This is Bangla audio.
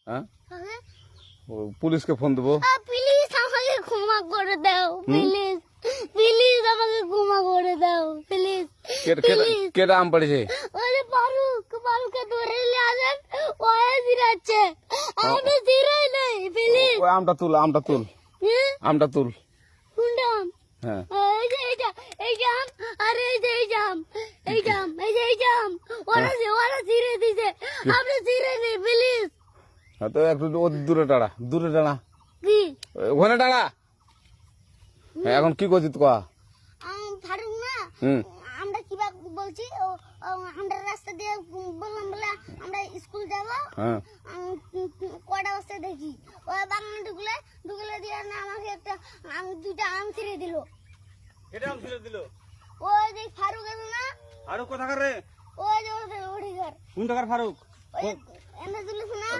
হ্যাঁ কাকে? পুলিশকে ফোন দেবো। প্লিজ আমাকে ক্ষমা করে দাও, প্লিজ প্লিজ আমাকে ক্ষমা করে দাও, প্লিজ প্লিজ। কেটা আম পড়েছে? ওই যে ফারুককে ধরে নিয়ে আসেন, ও জিরাচ্ছে, আমি জিরাই নাই, প্লিজ। ওই আমটা তুল আমটা তুল কোনটা আম? হ্যাঁ এই যে এই যে আম, আর এই যে এই যে আম, এই যে আম, এই যে আম, ওরা জিরে দিছে, আপনি জিরে নেই, প্লিজ। হ্যাঁ, তো একটু দূরে টাড়া কি ওখানে টাড়া। হ্যাঁ, এখন কি করছিস কয়া? ফারুক না, হুম আমরা কিবা বলছি, আমরা রাস্তা দিয়ে বললাম বলে আমরা স্কুল যাব, হ্যাঁ কটা বস্তা দেখি ওই বাগানে ঢুকলে দিয়ে না আমাকে দুইটা আম ছিঁড়ে দিল। কেটা আম ছিঁড়ে দিল? ওই যে ফারুক আছে না, ফারুক কোথাকার রে? ওই যে ওঠে ঘর, কোন টাকার ফারুক? ওই এনে তুলেছে না,